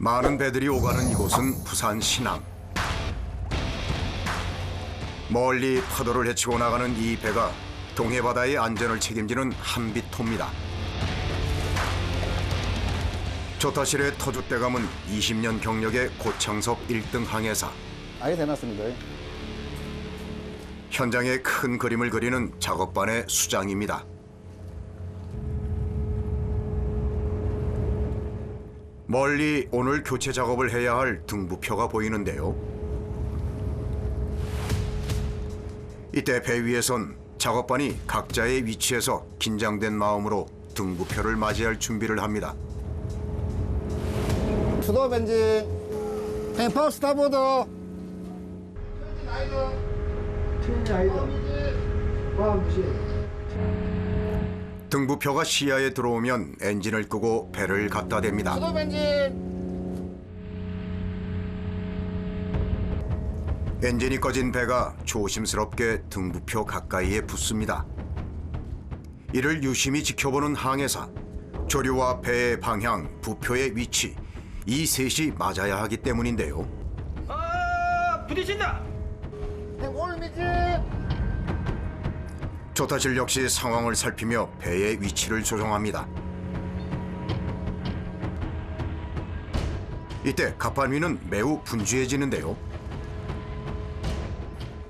많은 배들이 오가는 이곳은 부산 신항. 멀리 파도를 헤치고 나가는 이 배가 동해바다의 안전을 책임지는 한빛호입니다. 조타실의 터줏대감은 20년 경력의 고창섭 1등 항해사. 아예 대놨습니다. 현장에 큰 그림을 그리는 작업반의 수장입니다. 멀리 오늘 교체 작업을 해야 할 등부표가 보이는데요. 이때 배 위에선 작업반이 각자의 위치에서 긴장된 마음으로 등부표를 맞이할 준비를 합니다. 수도 벤진, 햄퍼 스타보드. 등부표가 시야에 들어오면 엔진을 끄고 배를 갖다 댑니다. 수도 벤진. 엔진이 꺼진 배가 조심스럽게 등부표 가까이에 붙습니다. 이를 유심히 지켜보는 항해사. 조류와 배의 방향, 부표의 위치, 이 셋이 맞아야 하기 때문인데요. 아, 부딪힌다. 올미진. 조타실 역시 상황을 살피며 배의 위치를 조정합니다. 이때 갑판 위는 매우 분주해지는데요.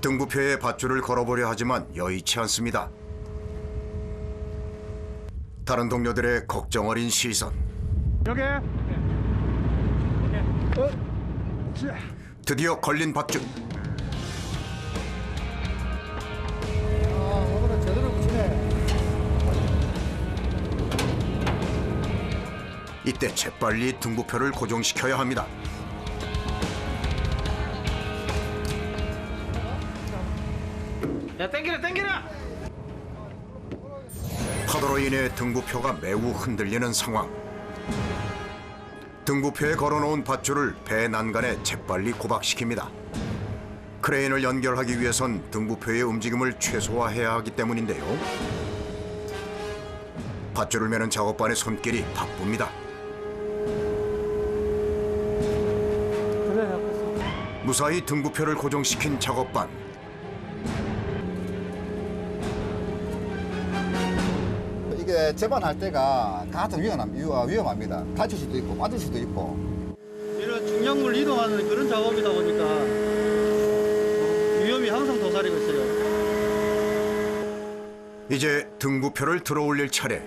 등부표에 밧줄을 걸어보려 하지만 여의치 않습니다. 다른 동료들의 걱정 어린 시선. 여기. 드디어 걸린 밧줄. 오늘은 제대로 붙이네. 이때 재빨리 등부표를 고정시켜야 합니다. 야, 땡기라, 땡기라. 파도로 인해 등부표가 매우 흔들리는 상황. 등부표에 걸어놓은 밧줄을 배 난간에 재빨리 고박시킵니다. 크레인을 연결하기 위해선 등부표의 움직임을 최소화해야 하기 때문인데요. 밧줄을 매는 작업반의 손길이 바쁩니다. 무사히 등부표를 고정시킨 작업반. 이게 재반할 때가 가장 위험합니다. 다칠 수도 있고 빠질 수도 있고. 이런 중량물 이동하는 그런 작업이다 보니까 위험이 항상 도사리고 있어요. 이제 등부표를 들어올릴 차례.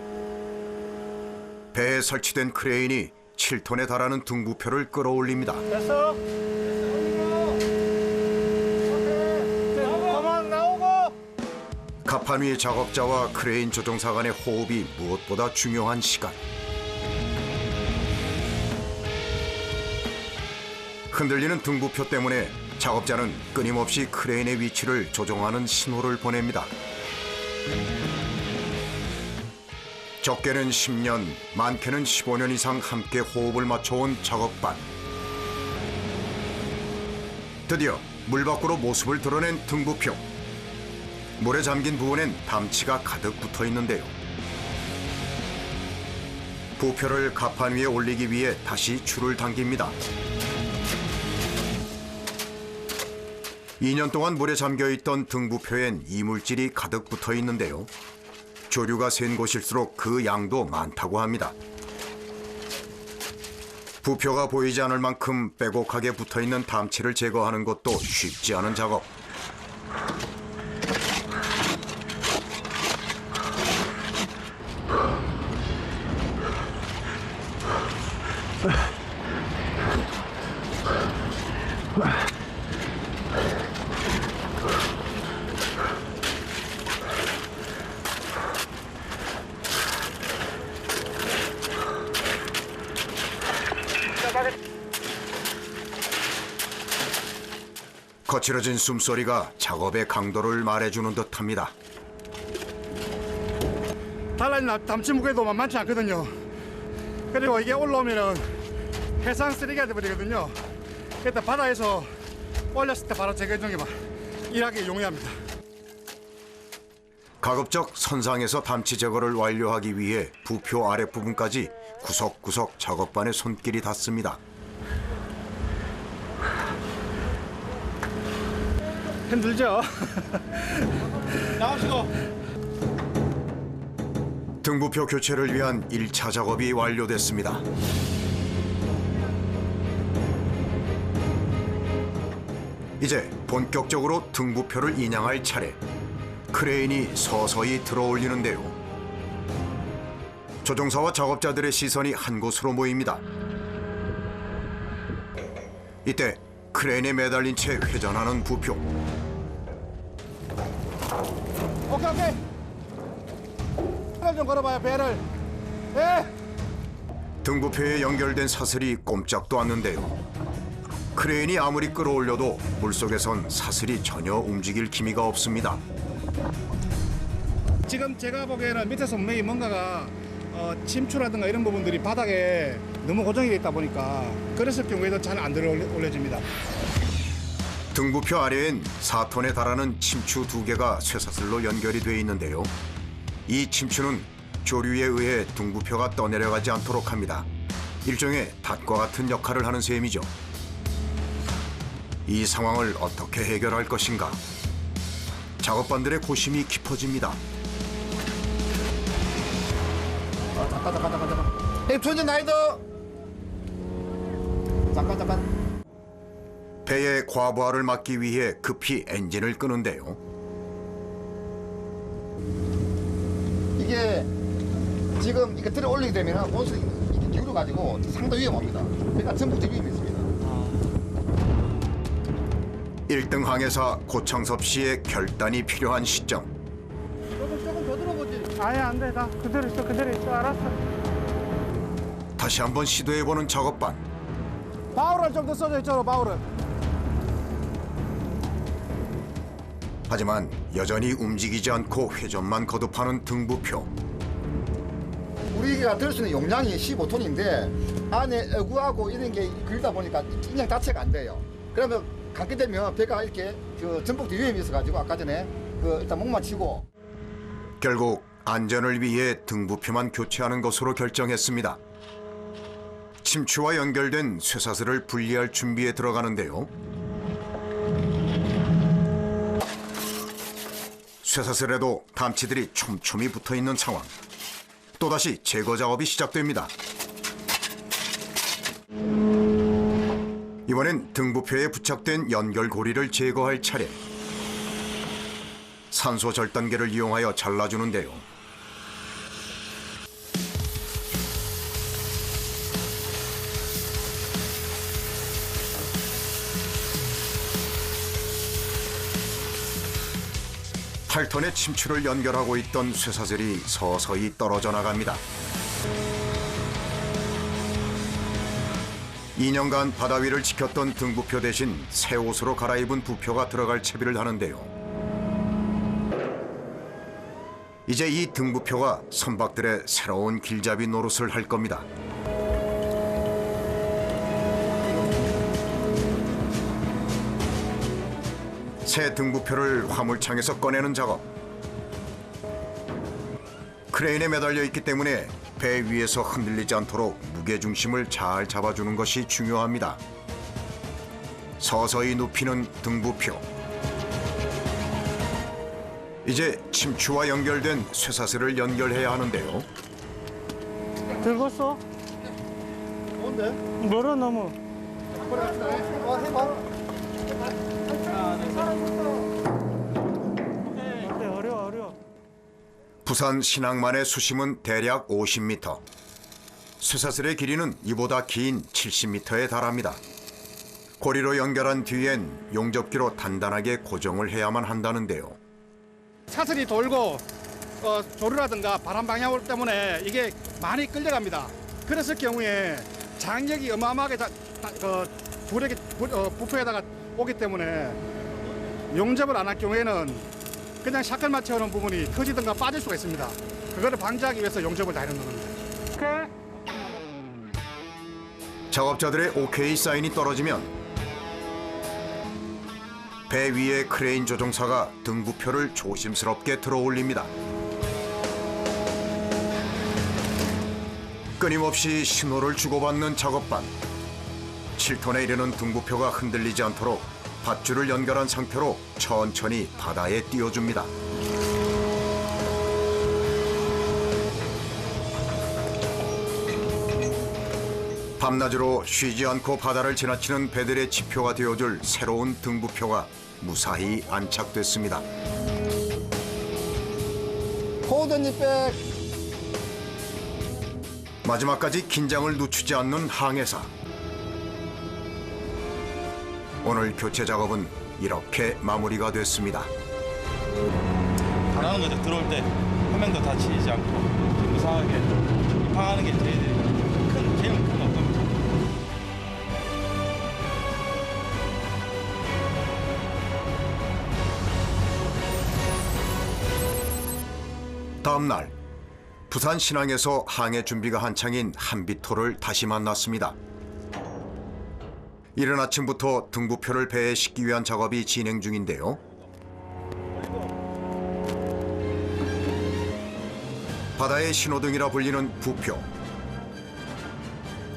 배에 설치된 크레인이 7톤에 달하는 등부표를 끌어올립니다. 됐어? 가만 나오고. 갑판 위 작업자와 크레인 조종사 간의 호흡이 무엇보다 중요한 시간. 흔들리는 등부표 때문에 작업자는 끊임없이 크레인의 위치를 조정하는 신호를 보냅니다. 적게는 10년, 많게는 15년 이상 함께 호흡을 맞춰온 작업반. 드디어 물 밖으로 모습을 드러낸 등부표. 물에 잠긴 부분엔 담치가 가득 붙어 있는데요. 부표를 갑판 위에 올리기 위해 다시 줄을 당깁니다. 2년 동안 물에 잠겨있던 등부표엔 이물질이 가득 붙어 있는데요. 조류가 센 곳일수록 그 양도 많다고 합니다. 부표가 보이지 않을 만큼 빼곡하게 붙어있는 담치를 제거하는 것도 쉽지 않은 작업. 거칠어진 숨소리가 작업의 강도를 말해주는 듯합니다. 달라진 담치 무게도 만만치 않거든요. 그리고 이게 올라오면은 해상 쓰레기가 돼버리거든요. 그때 바다에서 올렸을 때 바로 제거해 주는 게 일하기 용이합니다. 가급적 선상에서 담치 제거를 완료하기 위해 부표 아랫부분까지 구석구석 작업반의 손길이 닿습니다. 힘들죠. 나오시고. 등부표 교체를 위한 1차 작업이 완료됐습니다. 이제 본격적으로 등부표를 인양할 차례. 크레인이 서서히 들어올리는데요. 조종사와 작업자들의 시선이 한 곳으로 모입니다. 이때 크레인에 매달린 채 회전하는 부표. 오케이. 배를 좀 걸어봐요, 배를. 예. 등부표에 연결된 사슬이 꼼짝도 않는데요. 크레인이 아무리 끌어올려도 물속에선 사슬이 전혀 움직일 기미가 없습니다. 지금 제가 보기에는 밑에서 분명히 뭔가가 침추라든가 이런 부분들이 바닥에 너무 고정이 돼 있다 보니까 그랬을 경우에는 잘 안 들어 올려집니다. 등부표 아래엔 4톤에 달하는 침추 2개가 쇠사슬로 연결이 돼 있는데요. 이 침추는 조류에 의해 등부표가 떠내려가지 않도록 합니다. 일종의 닷과 같은 역할을 하는 셈이죠. 이 상황을 어떻게 해결할 것인가? 작업반들의 고심이 깊어집니다. 잠깐. 에이, 전진 나이도. 잠깐. 배의 과부하를 막기 위해 급히 엔진을 끄는데요. 이게 지금 이게 들어 올리게 되면 본선이 이렇게 기울어 가지고 상당히 위험합니다. 그러니까 전부 위험이 있습니다. 1등 항해사 고창섭 씨의 결단이 필요한 시점. 조금 더 들어보지. 아예 안 돼. 나 그대로 있어. 알았어. 다시 한번 시도해보는 작업반. 바울을 좀 더 써져 있죠, 바울을. 하지만 여전히 움직이지 않고 회전만 거듭하는 등부표. 우리가 들 수 있는 용량이 15톤인데 안에 어구하고 이런 게 그러다 보니까 인양 자체가 안 돼요. 그러면 감게 되면 배가 이렇게 그 전복도 위험이 있어가지고 아까 전에 그 일단 목만 치고 결국 안전을 위해 등부표만 교체하는 것으로 결정했습니다. 침추와 연결된 쇠사슬을 분리할 준비에 들어가는데요. 쇠사슬에도 담치들이 촘촘히 붙어있는 상황. 또다시 제거 작업이 시작됩니다. 이번엔 등부표에 부착된 연결고리를 제거할 차례. 산소 절단기를 이용하여 잘라주는데요. 팔 톤의 침추를 연결하고 있던 쇠사슬이 서서히 떨어져 나갑니다. 2년간 바다 위를 지켰던 등부표 대신 새 옷으로 갈아입은 부표가 들어갈 채비를 하는데요. 이제 이 등부표가 선박들의 새로운 길잡이 노릇을 할 겁니다. 새 등부표를 화물창에서 꺼내는 작업. 크레인에 매달려 있기 때문에 배 위에서 흔들리지 않도록 무게중심을 잘 잡아주는 것이 중요합니다. 서서히 눕히는 등부표. 이제 침추와 연결된 쇠사슬을 연결해야 하는데요. 들었어? 뭔데? 멀어 너무. 해봐. 어려워. 부산 신항만의 수심은 대략 50m. 쇠사슬의 길이는 이보다 긴 70m에 달합니다. 고리로 연결한 뒤엔 용접기로 단단하게 고정을 해야만 한다는데요. 사슬이 돌고 조류라든가 바람 방향 때문에 이게 많이 끌려갑니다. 그랬을 경우에 장력이 어마어마하게 부표에다가 오기 때문에 용접을 안 할 경우에는 그냥 샤클만 채우는 부분이 커지든가 빠질 수가 있습니다. 그거를 방지하기 위해서 용접을 다 해놓는 겁니다. 오케이. 작업자들의 오케이 사인이 떨어지면 배 위에 크레인 조종사가 등부표를 조심스럽게 들어 올립니다. 끊임없이 신호를 주고받는 작업반. 7톤에 이르는 등부표가 흔들리지 않도록 밧줄을 연결한 상태로 천천히 바다에 띄워줍니다. 밤낮으로 쉬지 않고 바다를 지나치는 배들의 지표가 되어줄 새로운 등부표가 무사히 안착됐습니다. 고든잎백. 마지막까지 긴장을 늦추지 않는 항해사. 오늘 교체 작업은 이렇게 마무리가 됐습니다. 바라는 거죠. 들어올 때 한 명도 다치지 않고 무사하게 입항하는 게 제일 큰 목표입니다. 다음 날 부산 신항에서 항해 준비가 한창인 한비토를 다시 만났습니다. 이른 아침부터 등부표를 배에 싣기 위한 작업이 진행 중인데요. 바다의 신호등이라 불리는 부표.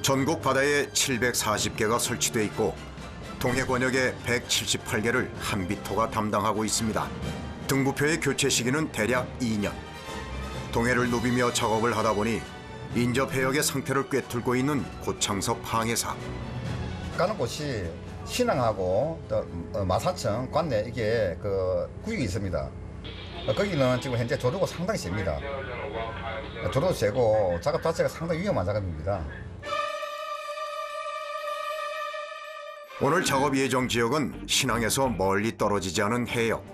전국 바다에 740개가 설치돼 있고 동해 권역에 178개를 한비토가 담당하고 있습니다. 등부표의 교체 시기는 대략 2년. 동해를 누비며 작업을 하다 보니 인접 해역의 상태를 꿰뚫고 있는 고창섭 항해사. 가는 곳이 신항하고 또 마사청, 관내 이게 그 구역이 있습니다. 거기는 지금 현재 조류가 상당히 셉니다. 조류도 세고 작업 자체가 상당히 위험한 작업입니다. 오늘 작업 예정 지역은 신항에서 멀리 떨어지지 않은 해역.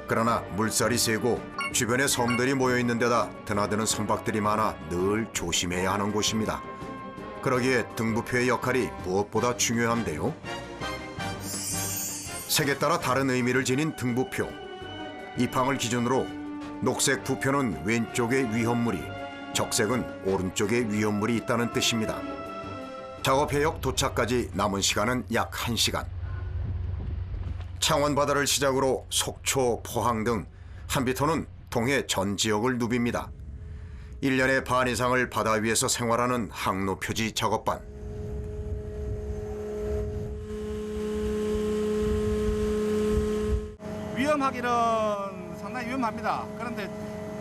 그러나 물살이 세고 주변에 섬들이 모여 있는 데다 드나드는 선박들이 많아 늘 조심해야 하는 곳입니다. 그러기에 등부표의 역할이 무엇보다 중요한데요. 색에 따라 다른 의미를 지닌 등부표. 입항을 기준으로 녹색 부표는 왼쪽에 위험물이, 적색은 오른쪽에 위험물이 있다는 뜻입니다. 작업 해역 도착까지 남은 시간은 약 1시간. 창원 바다를 시작으로 속초, 포항 등 한비토는 동해 전 지역을 누빕니다. 1년의 반 이상을 바다 위에서 생활하는 항로 표지 작업반. 위험하기는 상당히 위험합니다. 그런데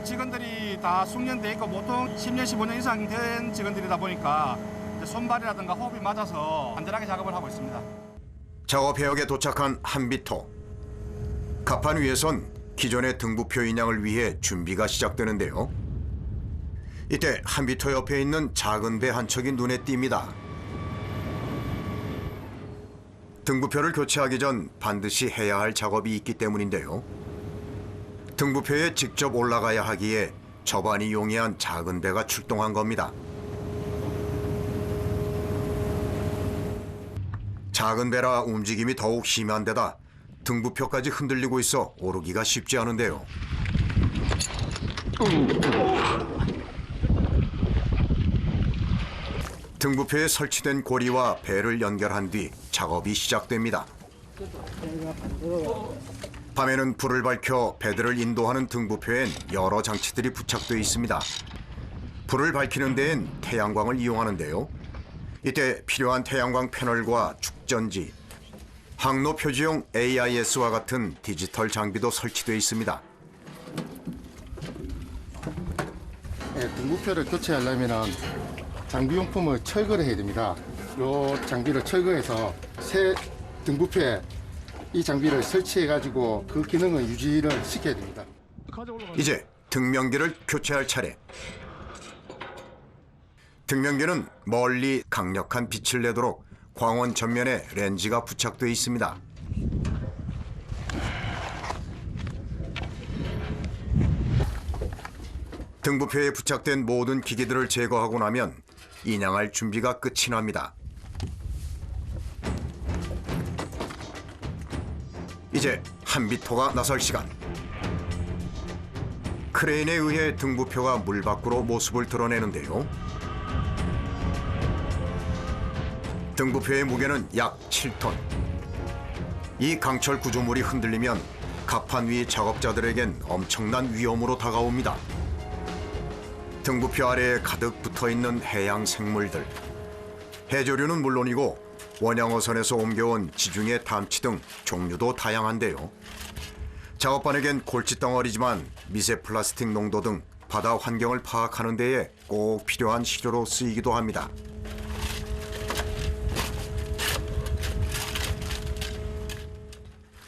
직원들이 다 숙련돼 있고 보통 10년, 15년 이상 된 직원들이다 보니까 손발이라든가 호흡이 맞아서 안전하게 작업을 하고 있습니다. 작업 해역에 도착한 한비토. 갑판 위에선 기존의 등부표 인양을 위해 준비가 시작되는데요. 이때 한비토 옆에 있는 작은 배 한 척이 눈에 띕니다. 등부표를 교체하기 전 반드시 해야 할 작업이 있기 때문인데요. 등부표에 직접 올라가야 하기에 저반이 용이한 작은 배가 출동한 겁니다. 작은 배라 움직임이 더욱 심한 데다 등부표까지 흔들리고 있어 오르기가 쉽지 않은데요. 등부표에 설치된 고리와 배를 연결한 뒤 작업이 시작됩니다. 밤에는 불을 밝혀 배들을 인도하는 등부표엔 여러 장치들이 부착되어 있습니다. 불을 밝히는 데엔 태양광을 이용하는데요. 이때 필요한 태양광 패널과 축전지, 항로 표지용 AIS와 같은 디지털 장비도 설치되어 있습니다. 네, 등부표를 교체하려면 장비용품을 철거를 해야 됩니다. 이 장비를 철거해서 새 등부표에 이 장비를 설치해가지고 그 기능을 유지를 시켜야 됩니다. 이제 등명기를 교체할 차례. 등명기는 멀리 강력한 빛을 내도록 광원 전면에 렌즈가 부착되어 있습니다. 등부표에 부착된 모든 기기들을 제거하고 나면 인양할 준비가 끝이 납니다. 이제 한비토가 나설 시간. 크레인에 의해 등부표가 물 밖으로 모습을 드러내는데요. 등부표의 무게는 약 7톤. 이 강철 구조물이 흔들리면 갑판 위 작업자들에겐 엄청난 위험으로 다가옵니다. 등부표 아래에 가득 붙어있는 해양 생물들. 해조류는 물론이고 원양어선에서 옮겨온 지중해 담치 등 종류도 다양한데요. 작업반에겐 골칫덩어리지만 미세 플라스틱 농도 등 바다 환경을 파악하는 데에 꼭 필요한 시료로 쓰이기도 합니다.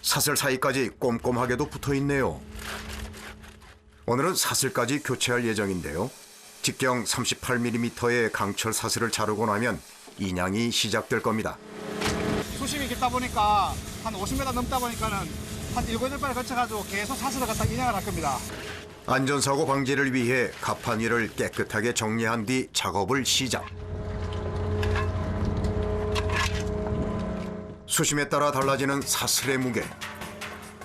사슬 사이까지 꼼꼼하게도 붙어있네요. 오늘은 사슬까지 교체할 예정인데요. 직경 38mm의 강철 사슬을 자르고 나면 인양이 시작될 겁니다. 수심이 깊다 보니까 한 50m 넘다 보니까는 한 7-8발 거쳐가지고 계속 사슬을 갖다 인양을 할 겁니다. 안전사고 방지를 위해 갑판 위를 깨끗하게 정리한 뒤 작업을 시작. 수심에 따라 달라지는 사슬의 무게.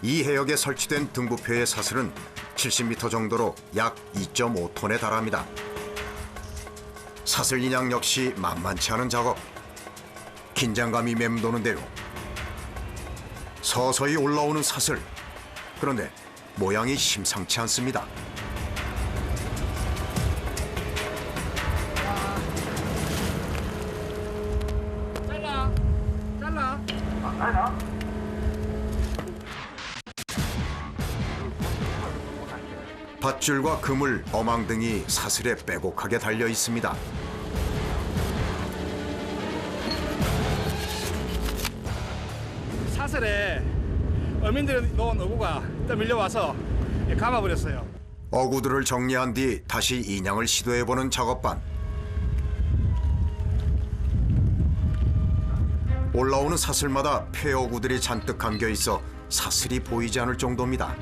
이 해역에 설치된 등부표의 사슬은 70m 정도로 약 2.5톤에 달합니다. 사슬 인양 역시 만만치 않은 작업. 긴장감이 맴도는데요. 서서히 올라오는 사슬. 그런데 모양이 심상치 않습니다. 밧줄과 그물, 어망 등이 사슬에 빼곡하게 달려 있습니다. 사슬에 어민들이 놓은 어구가 또 밀려와서 감아버렸어요. 어구들을 정리한 뒤 다시 인양을 시도해보는 작업반. 올라오는 사슬마다 폐어구들이 잔뜩 감겨 있어 사슬이 보이지 않을 정도입니다.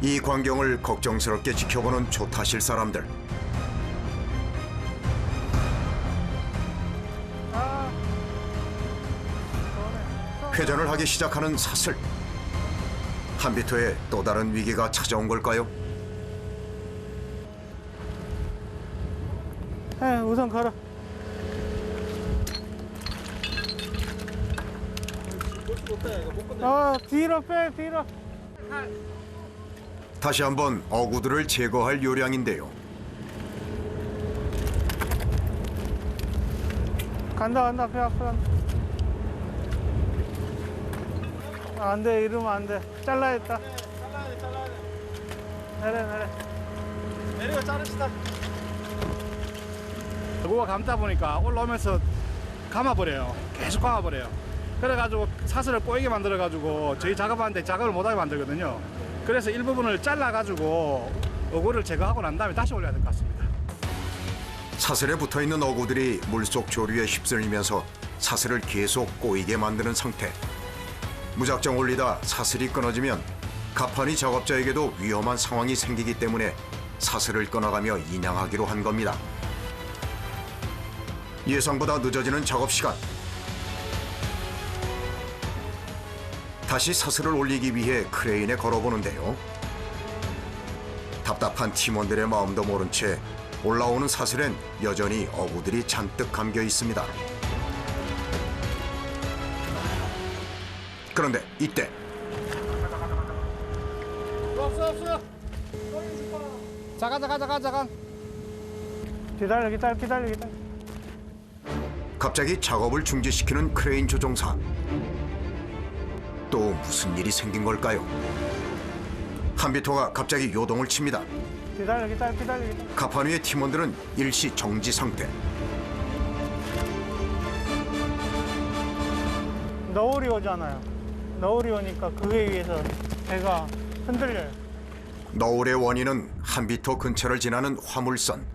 이 광경을 걱정스럽게 지켜보는 조타실 사람들. 회전을 하기 시작하는 사슬. 한비토에 또 다른 위기가 찾아온 걸까요? 우선 걸어. 뒤로 빼, 뒤로. 다시 한번 어구들을 제거할 요량인데요. 간다, 배 앞으로 간다. 안 돼, 이러면 안 돼. 잘라야겠다. 내려. 내려 자릅시다. 어구가 감다 보니까 올라오면서 감아버려요. 계속 감아버려요. 그래가지고 사슬을 꼬이게 만들어가지고 저희 작업하는데 작업을 못하게 만들거든요. 그래서 일부분을 잘라가지고 어구를 제거하고 난 다음에 다시 올려야 될 것 같습니다. 사슬에 붙어있는 어구들이 물속 조류에 휩쓸리면서 사슬을 계속 꼬이게 만드는 상태. 무작정 올리다 사슬이 끊어지면 갑판이 작업자에게도 위험한 상황이 생기기 때문에 사슬을 끊어가며 인양하기로 한 겁니다. 예상보다 늦어지는 작업 시간. 다시 사슬을 올리기 위해 크레인에 걸어보는데요. 답답한 팀원들의 마음도 모른 채 올라오는 사슬엔 여전히 어구들이 잔뜩 감겨 있습니다. 그런데 이때 없어. 잠깐. 기다려. 갑자기 작업을 중지시키는 크레인 조종사. 또 무슨 일이 생긴 걸까요? 한비토가 갑자기 요동을 칩니다. 기다려. 갑판 위의 팀원들은 일시 정지 상태. 너울이 오잖아요. 너울이 오니까 그에 의해서 배가 흔들려요. 너울의 원인은 한비토 근처를 지나는 화물선.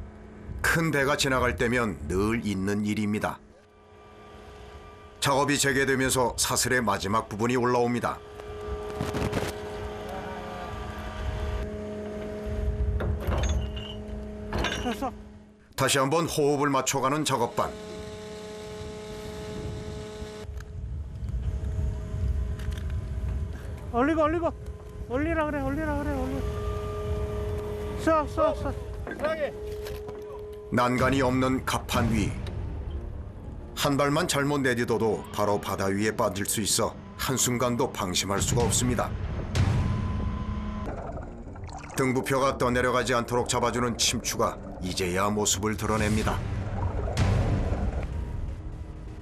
큰 배가 지나갈 때면 늘 있는 일입니다. 작업이 재개되면서 사슬의 마지막 부분이 올라옵니다. 됐어. 다시 한번 호흡을 맞춰가는 작업반. 올리라 그래. 쏴. 난간이 없는 갑판 위. 한 발만 잘못 내딛어도 바로 바다 위에 빠질 수 있어 한순간도 방심할 수가 없습니다. 등부표가 떠내려가지 않도록 잡아주는 침추가 이제야 모습을 드러냅니다.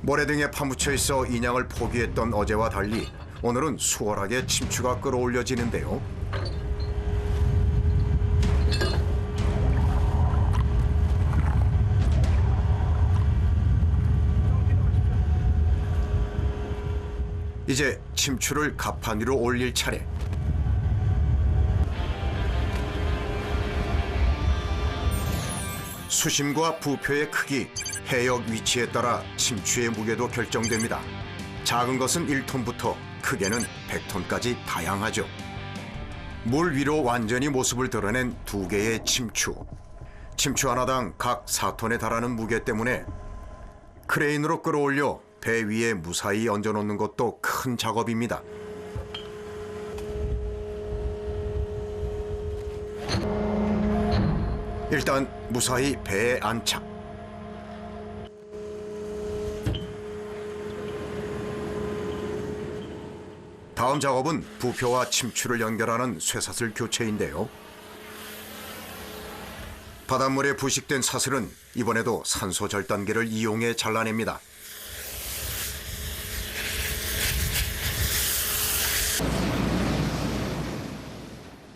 모래 등에 파묻혀 있어 인양을 포기했던 어제와 달리 오늘은 수월하게 침추가 끌어올려지는데요. 이제 침추를 갑판 위로 올릴 차례. 수심과 부표의 크기, 해역 위치에 따라 침추의 무게도 결정됩니다. 작은 것은 1톤부터 크게는 100톤까지 다양하죠. 물 위로 완전히 모습을 드러낸 두 개의 침추. 침추 하나당 각 4톤에 달하는 무게 때문에 크레인으로 끌어올려 배 위에 무사히 얹어놓는 것도 큰 작업입니다. 일단 무사히 배에 안착. 다음 작업은 부표와 침추를 연결하는 쇠사슬 교체인데요. 바닷물에 부식된 사슬은 이번에도 산소 절단기를 이용해 잘라냅니다.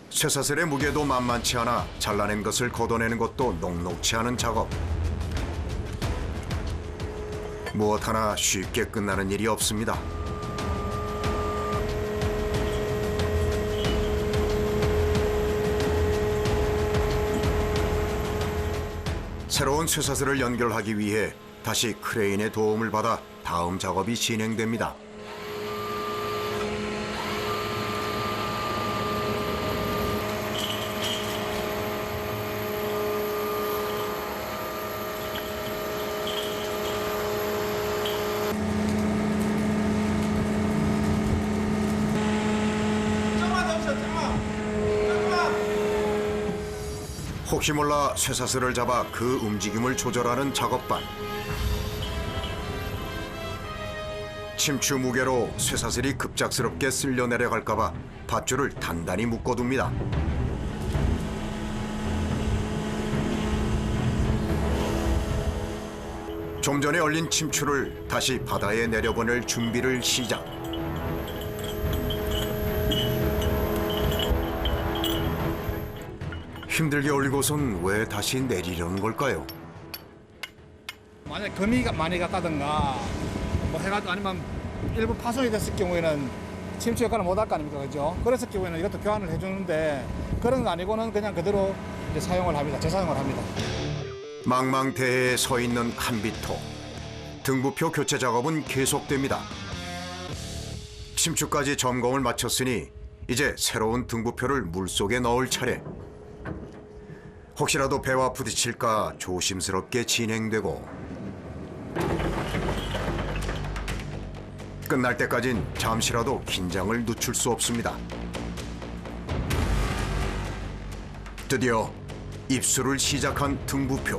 쇠사슬의 무게도 만만치 않아 잘라낸 것을 걷어내는 것도 녹록치 않은 작업. 무엇 하나 쉽게 끝나는 일이 없습니다. 새로운 쇠사슬을 연결하기 위해 다시 크레인의 도움을 받아 다음 작업이 진행됩니다. 혹시 몰라 쇠사슬을 잡아 그 움직임을 조절하는 작업반. 침추 무게로 쇠사슬이 급작스럽게 쓸려 내려갈까봐 밧줄을 단단히 묶어둡니다. 좀 전에 얼린 침추를 다시 바다에 내려보낼 준비를 시작. 힘들게 올리고선 왜 다시 내리려는 걸까요? 만약 거미가 많이 갔다든가 뭐 해가지고 아니면 일부 파손이 됐을 경우에는 침추 역할을 못 할 거 아닙니까, 그죠? 그랬을 경우에는 이것도 교환을 해주는데 그런 거 아니고는 그냥 그대로 이제 사용을 합니다. 재사용을 합니다. 망망대해에 서 있는 한비토. 등부표 교체 작업은 계속됩니다. 침추까지 점검을 마쳤으니 이제 새로운 등부표를 물속에 넣을 차례. 혹시라도 배와 부딪힐까 조심스럽게 진행되고 끝날 때까진 잠시라도 긴장을 늦출 수 없습니다. 드디어 입수를 시작한 등부표.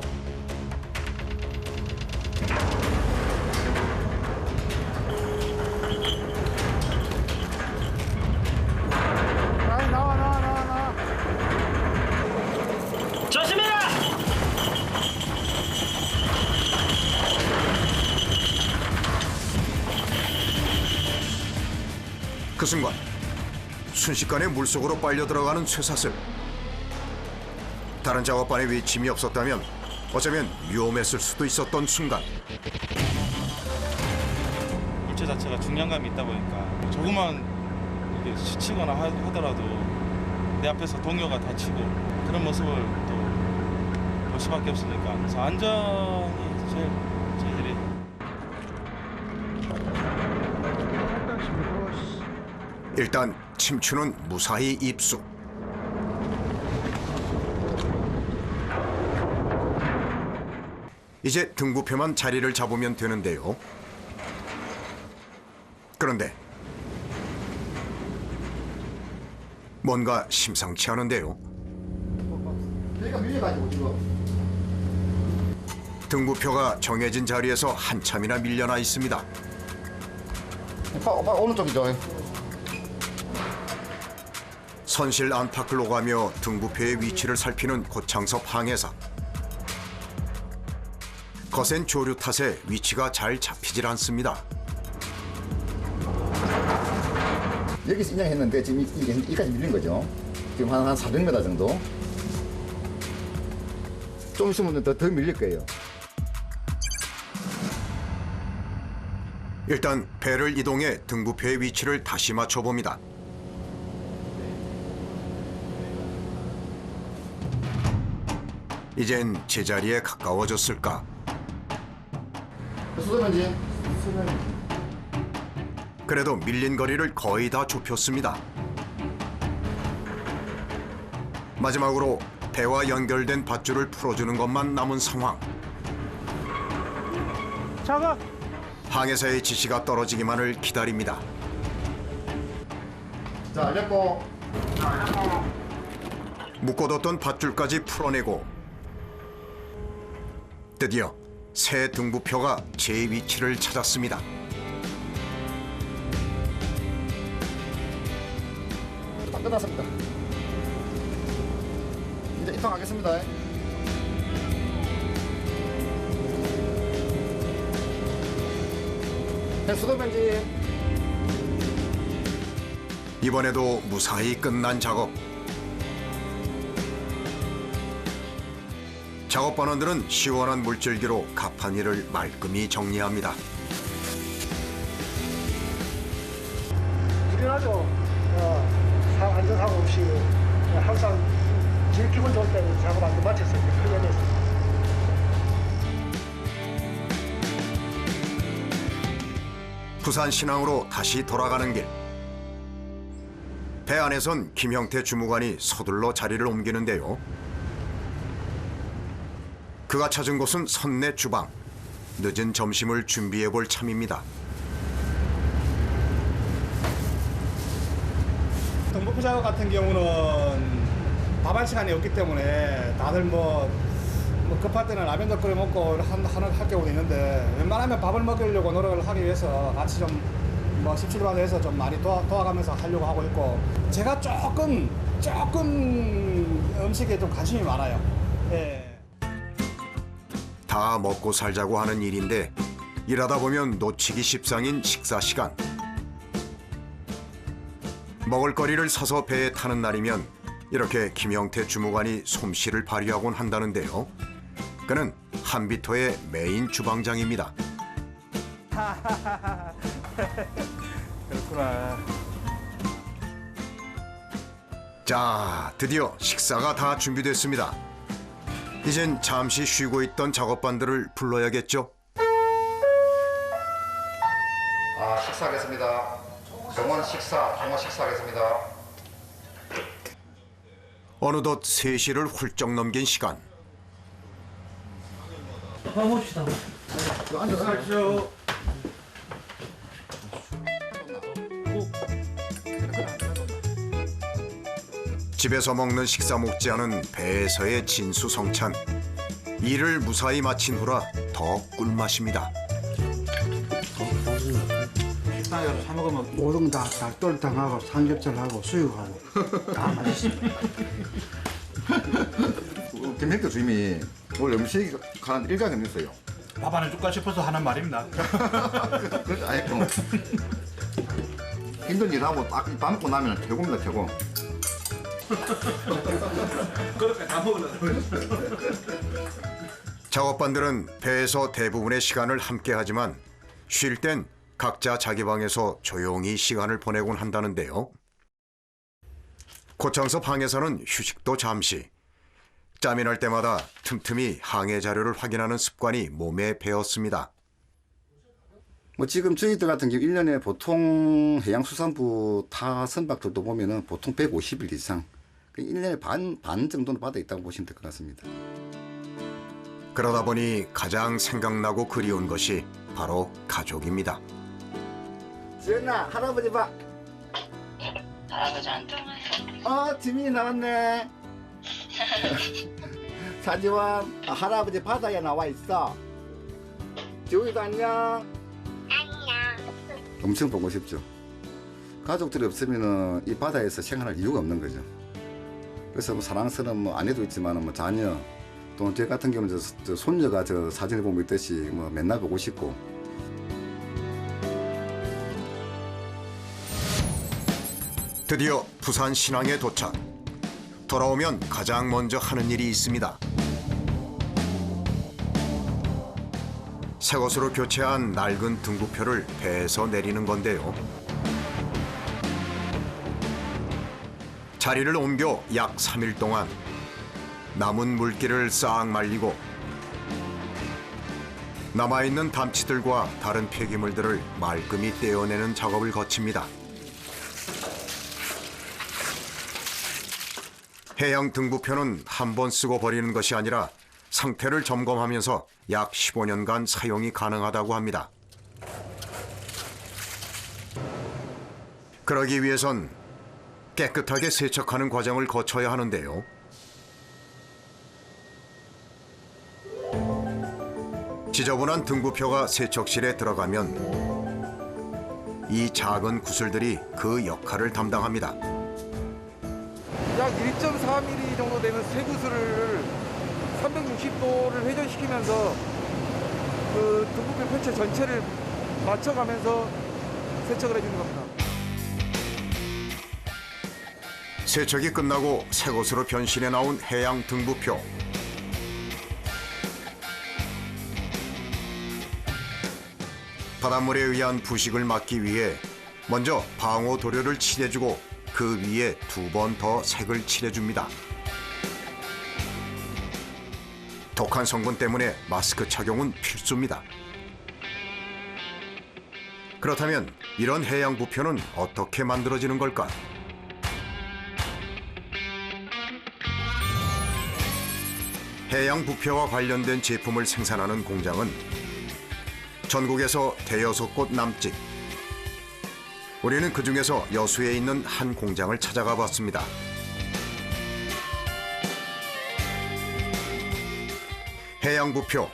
나와. 조심해라! 그 순간 순식간에 물속으로 빨려 들어가는 쇠사슬. 다른 작업반에 위침이 없었다면 어쩌면 위험했을 수도 있었던 순간. 물체 자체가 중량감이 있다 보니까 조금만 이렇게 스치거나 하더라도 내 앞에서 동료가 다치고 그런 모습을 또 볼 수밖에 없으니까 그래서 안전이 제일 저희들이 일단 침추는 무사히 입수. 이제 등부표만 자리를 잡으면 되는데요. 그런데 뭔가 심상치 않은데요. 배가 밀려가지고 지금. 등부표가 정해진 자리에서 한참이나 밀려나 있습니다. 오빠 오른쪽이죠. 선실 안팎을 오가며 등부표의 위치를 살피는 고창섭 항해사. 거센 조류 탓에 위치가 잘 잡히질 않습니다. 여기서 인양했는데 지금 여기까지 밀린 거죠. 지금 한 400m 정도. 좀 있으면 더 밀릴 거예요. 일단 배를 이동해 등부표의 위치를 다시 맞춰봅니다. 이젠 제자리에 가까워졌을까? 수도면지. 그래도 밀린 거리를 거의 다 좁혔습니다. 마지막으로 배와 연결된 밧줄을 풀어주는 것만 남은 상황. 작업. 항해사의 지시가 떨어지기만을 기다립니다. 자, 알렸고. 묶어뒀던 밧줄까지 풀어내고 드디어 새 등부표가 제 위치를 찾았습니다. 다 끝났습니다. 이제 입항하겠습니다. 네, 수도면지. 이번에도 무사히 끝난 작업. 작업반원들은 시원한 물줄기로 가판위를 말끔히 정리합니다. 당연하죠. 안전사고 없이 항상 제일 기분 좋을 때는 작업 안 마쳤을 때 크게 됐습니다. 부산 신항으로 다시 돌아가는 길. 배 안에선 김형태 주무관이 서둘러 자리를 옮기는데요. 그가 찾은 곳은 선내 주방. 늦은 점심을 준비해 볼 참입니다. 등부표 작업 같은 경우는 밥할 시간이 없기 때문에 다들 뭐 급할 때는 라면도 끓여 먹고 할 경우도 있는데 웬만하면 밥을 먹으려고 노력을 하기 위해서 같이 좀 뭐 17만 해서 좀 많이 도와가면서 하려고 하고 있고 제가 조금 음식에 좀 관심이 많아요. 예. 다 먹고 살자고 하는 일인데 일하다 보면 놓치기 십상인 식사 시간. 먹을거리를 사서 배에 타는 날이면 이렇게 김형태 주무관이 솜씨를 발휘하곤 한다는데요. 그는 한비토의 메인 주방장입니다. 그렇구나. 자, 드디어 식사가 다 준비됐습니다. 이젠 잠시 쉬고 있던 작업반들을 불러야겠죠. 식사하겠습니다. 정원 식사하겠습니다. 어느덧 3시를 훌쩍 넘긴 시간. 가봅시다. 앉아서. 집에서 먹는 식사 못지않은 배에서의 진수성찬. 일을 무사히 마친 후라 더 꿀맛입니다. 식당에서 사 먹으면 모든 다 닭도리탕하고 삼겹살하고 수육하고 다 맛있습니다. 김형태 주임이 원래 음식 하는 일가견이 있어요. 밥 안 해줄까 싶어서 하는 말입니다. 그렇지 아니고 힘든 일하고 딱 밥 먹고 나면 최고입니다 최고. 그렇게 다 먹으려고. 작업반들은 배에서 대부분의 시간을 함께 하지만 쉴 땐 각자 자기 방에서 조용히 시간을 보내곤 한다는데요. 고창서 방에서는 휴식도 잠시. 짬이 날 때마다 틈틈이 항해 자료를 확인하는 습관이 몸에 배었습니다. 뭐 지금 저희들 같은 경우 1년에 보통 해양수산부 타 선박들도 보면은 보통 150일 이상 1년에 반 정도는 받아 있다고 보시면 될 것 같습니다. 그러다 보니 가장 생각나고 그리운 것이 바로 가족입니다. 지은아 할아버지 봐. 할아버지 안 통화해. 지민이 나왔네. 사지원 할아버지 바다에 나와 있어. 지우이도 안녕. 엄청 보고 싶죠. 가족들이 없으면은 이 바다에서 생활할 이유가 없는 거죠. 그래서 뭐 사랑스러운 뭐 아내도 있지만 뭐 자녀 또 저 같은 경우는 저 손녀가 저 사진을 보고 있듯이 뭐 맨날 보고 싶고. 드디어 부산 신항에 도착. 돌아오면 가장 먼저 하는 일이 있습니다. 새 것으로 교체한 낡은 등부표를 배에서 내리는 건데요. 자리를 옮겨 약 3일 동안 남은 물기를 싹 말리고 남아있는 담치들과 다른 폐기물들을 말끔히 떼어내는 작업을 거칩니다. 해양 등부표는 한 번 쓰고 버리는 것이 아니라 상태를 점검하면서 약 15년간 사용이 가능하다고 합니다. 그러기 위해선 깨끗하게 세척하는 과정을 거쳐야 하는데요. 지저분한 등부표가 세척실에 들어가면 이 작은 구슬들이 그 역할을 담당합니다. 약 1.4mm 정도 되는 쇠구슬을 360도를 회전시키면서 그 등부표 표체 전체를 맞춰가면서 세척을 해주는 겁니다. 세척이 끝나고 새 것으로 변신해 나온 해양 등부표. 바닷물에 의한 부식을 막기 위해 먼저 방호 도료를 칠해주고 그 위에 2번 더 색을 칠해줍니다. 독한 성분 때문에 마스크 착용은 필수입니다. 그렇다면 이런 해양 부표는 어떻게 만들어지는 걸까? 해양 부표와 관련된 제품을 생산하는 공장은 전국에서 대여섯 곳 남짓. 우리는 그중에서 여수에 있는 한 공장을 찾아가 봤습니다. 해양 부표,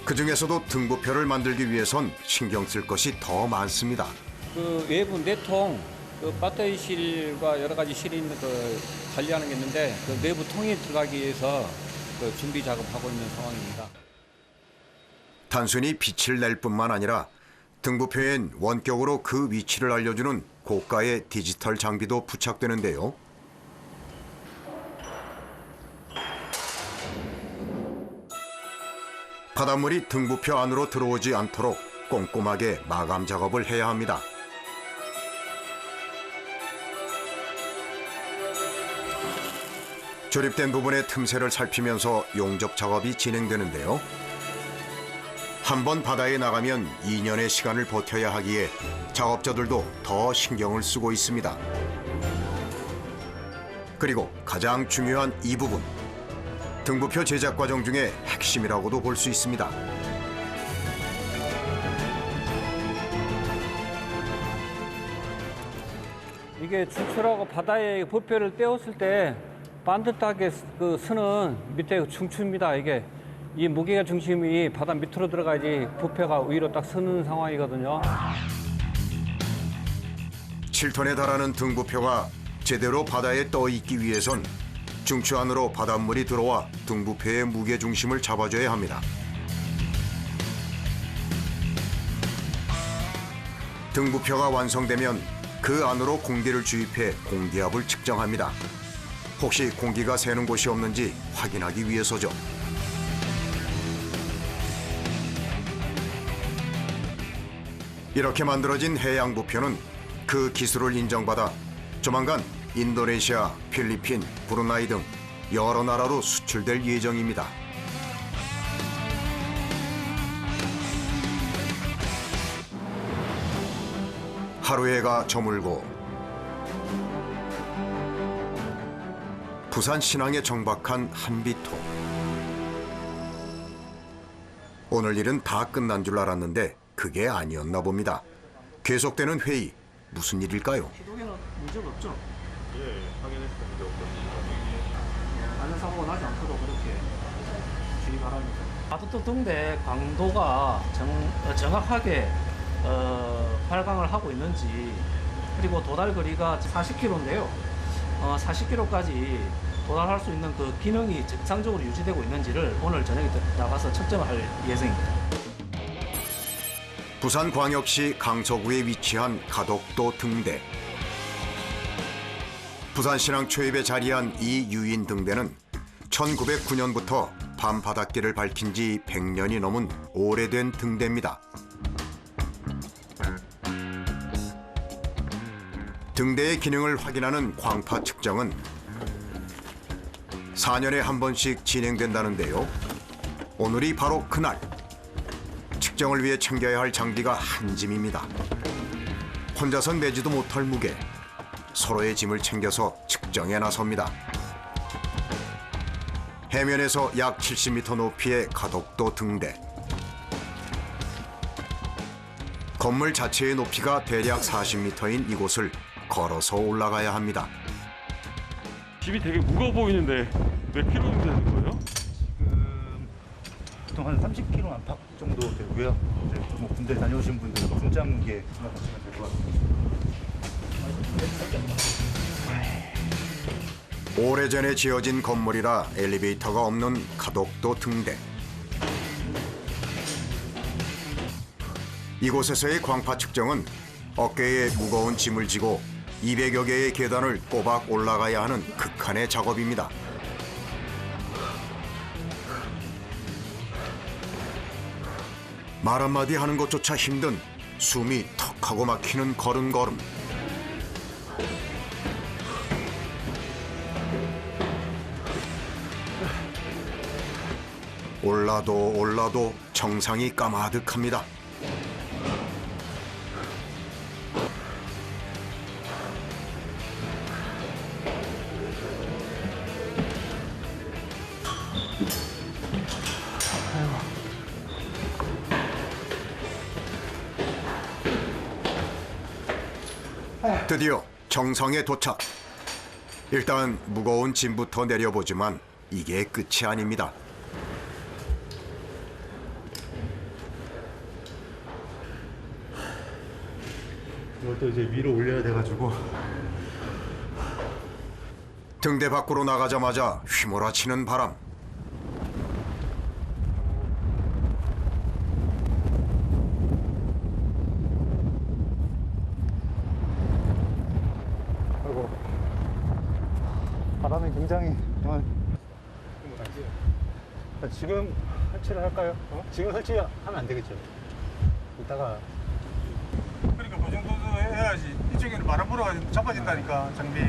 그중에서도 등부표를 만들기 위해선 신경 쓸 것이 더 많습니다. 그 외부 내통, 그 배터리실과 여러 가지 실이 있는 그 관리하는 게 있는데 그 내부 통이 들어가기 위해서 그 준비 작업하고 있는 상황입니다. 단순히 빛을 낼 뿐만 아니라 등부표엔 원격으로 그 위치를 알려주는 고가의 디지털 장비도 부착되는데요. 바닷물이 등부표 안으로 들어오지 않도록 꼼꼼하게 마감 작업을 해야 합니다. 조립된 부분의 틈새를 살피면서 용접 작업이 진행되는데요. 한 번 바다에 나가면 2년의 시간을 버텨야 하기에 작업자들도 더 신경을 쓰고 있습니다. 그리고 가장 중요한 이 부분, 등부표 제작 과정 중에 핵심이라고도 볼 수 있습니다. 이게 중추라고 바다에 부표를 떼었을 때 반듯하게 그 쓰는 밑에 중추입니다. 이게 이 무게가 중심이 바다 밑으로 들어가야지 부표가 위로 딱 서는 상황이거든요. 7톤에 달하는 등부표가 제대로 바다에 떠 있기 위해선 중추 안으로 바닷물이 들어와 등부표의 무게 중심을 잡아줘야 합니다. 등부표가 완성되면 그 안으로 공기를 주입해 공기압을 측정합니다. 혹시 공기가 새는 곳이 없는지 확인하기 위해서죠. 이렇게 만들어진 해양 부표는 그 기술을 인정받아 조만간 인도네시아, 필리핀, 브루나이 등 여러 나라로 수출될 예정입니다. 하루해가 저물고 부산 신항에 정박한 한비토. 오늘 일은 다 끝난 줄 알았는데 그게 아니었나 봅니다. 계속되는 회의, 무슨 일일까요? 기동에는 문제가 없죠? 예, 확인했을 때 문제 없거든요. 안전사고가 나지 않도록 그렇게 주의 바랍니다. 파도도 등대 강도가 정확하게 발광을 하고 있는지, 그리고 도달 거리가 40km인데요. 40km까지 도달할 수 있는 그 기능이 정상적으로 유지되고 있는지를 오늘 저녁에 나가서 측정을 할 예정입니다. 부산광역시 강서구에 위치한 가덕도 등대. 부산신항 초입에 자리한 이 유인 등대는 1909년부터 밤 바닷길을 밝힌 지 100년이 넘은 오래된 등대입니다. 등대의 기능을 확인하는 광파 측정은 4년에 한 번씩 진행된다는데요. 오늘이 바로 그날. 측정을 위해 챙겨야 할 장비가 한 짐입니다. 혼자선 매지도 못할 무게. 서로의 짐을 챙겨서 측정에 나섭니다. 해면에서 약 70m 높이의 가덕도 등대. 건물 자체의 높이가 대략 40m인 이곳을 걸어서 올라가야 합니다. 집이 되게 무거워 보이는데 몇 킬로 정도 되는 거예요? 보통 한 30kg 안팎 정도 되고요. 이제 뭐 군대 다녀오신 분들 분장 무게 생각하시면 될 것 같습니다. 오래전에 지어진 건물이라 엘리베이터가 없는 가덕도 등대. 이곳에서의 광파 측정은 어깨에 무거운 짐을 지고 200여 개의 계단을 꼬박 올라가야 하는 극한의 작업입니다. 말 한마디 하는 것조차 힘든 숨이 턱하고 막히는 걸음걸음. 올라도 정상이 까마득합니다. 드디어 정상에 도착. 일단 무거운 짐부터 내려보지만 이게 끝이 아닙니다. 이걸 또 이제 위로 올려야 돼가지고 등대 밖으로 나가자마자 휘몰아치는 바람. 아이고 바람이 굉장히 정말 지금 설치를 할까요? 지금 설치하면 안 되겠죠? 이따가 그러니까 그 정도 해야지. 이쪽에는 바람 불어가지고 자빠진다니까 장비.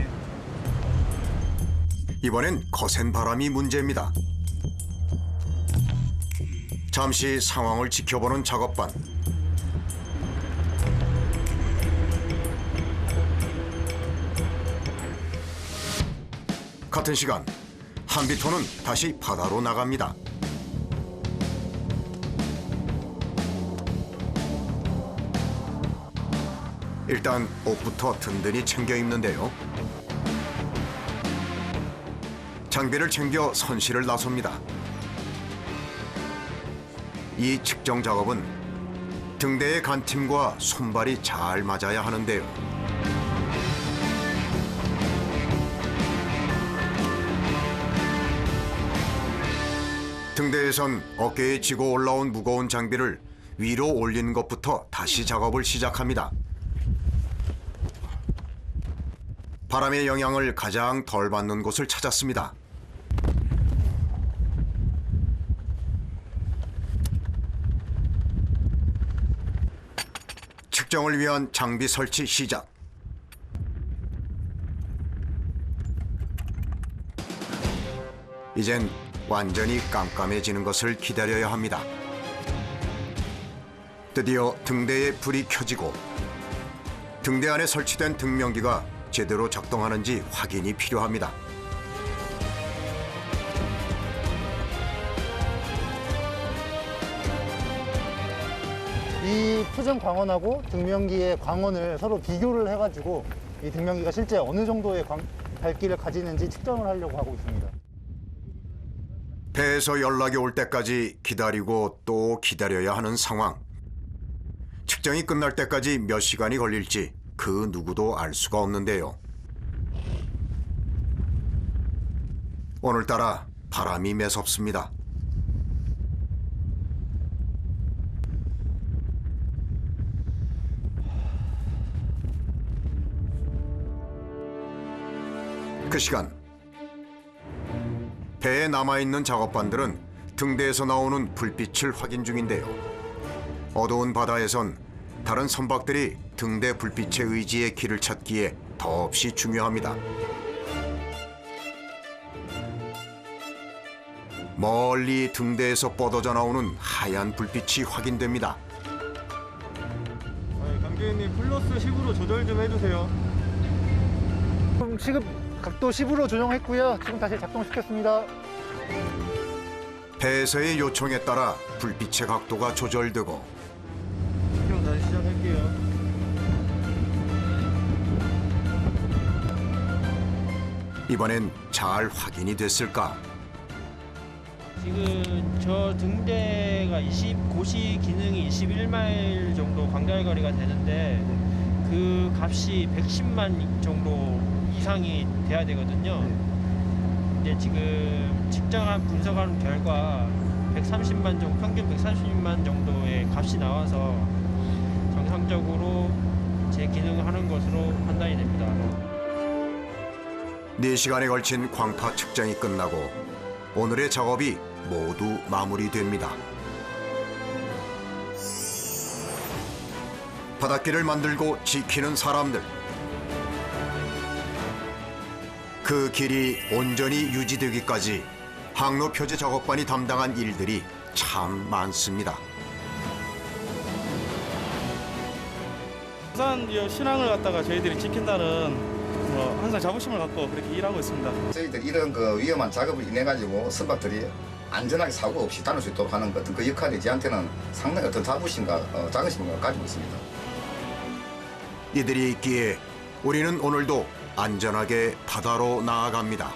이번엔 거센 바람이 문제입니다. 잠시 상황을 지켜보는 작업반. 같은 시간 한비토는 다시 바다로 나갑니다. 일단 옷부터 든든히 챙겨 입는데요. 장비를 챙겨 선실을 나섭니다. 이 측정 작업은 등대의 간팀과 손발이 잘 맞아야 하는데요. 등대에선 어깨에 지고 올라온 무거운 장비를 위로 올리는 것부터 다시 작업을 시작합니다. 바람의 영향을 가장 덜 받는 곳을 찾았습니다. 측정을 위한 장비 설치 시작. 이젠 완전히 깜깜해지는 것을 기다려야 합니다. 드디어 등대에 불이 켜지고 등대 안에 설치된 등명기가 제대로 작동하는지 확인이 필요합니다. 이 표정 광원하고 등명기의 광원을 서로 비교를 해가지고 이 등명기가 실제 어느 정도의 밝기를 가지는지 측정을 하려고 하고 있습니다. 배에서 연락이 올 때까지 기다리고 또 기다려야 하는 상황. 측정이 끝날 때까지 몇 시간이 걸릴지 그 누구도 알 수가 없는데요. 오늘따라 바람이 매섭습니다. 그 시간 배에 남아있는 작업반들은 등대에서 나오는 불빛을 확인 중인데요. 어두운 바다에선 다른 선박들이 등대 불빛의 의지에 길을 찾기에 더없이 중요합니다. 멀리 등대에서 뻗어져 나오는 하얀 불빛이 확인됩니다. 강교인님 플러스 10으로 조절 좀 해주세요. 지금 각도 10으로 조정했고요. 지금 다시 작동시켰습니다. 배에서의 요청에 따라 불빛의 각도가 조절되고 그럼 다시 시작할게요. 이번엔 잘 확인이 됐을까? 지금 저 등대가 고시 기능이 21마일 정도 광달거리가 되는데 그 값이 110만 정도 이상이 돼야 되거든요. 근데 지금 측정한 분석한 결과 130만 정도, 평균 130만 정도의 값이 나와서 정상적으로 제 기능을 하는 것으로 판단이 됩니다. 4시간에 걸친 광파 측정이 끝나고 오늘의 작업이 모두 마무리됩니다. 바닷길을 만들고 지키는 사람들. 그 길이 온전히 유지되기까지 항로 표제 작업반이 담당한 일들이 참 많습니다. 부산 신항을 갖다가 저희들이 지킨다는 항상 자부심을 갖고 그렇게 일하고 있습니다. 저희들 이런 그 위험한 작업을 인해 가지고 선박들이 안전하게 사고 없이 다닐 수 있도록 하는 어떤 그 역할이 저한테는 상당히 어떤 자부심과 자긍심을 가지고 있습니다. 이들이 있기에 우리는 오늘도 안전하게 바다로 나아갑니다.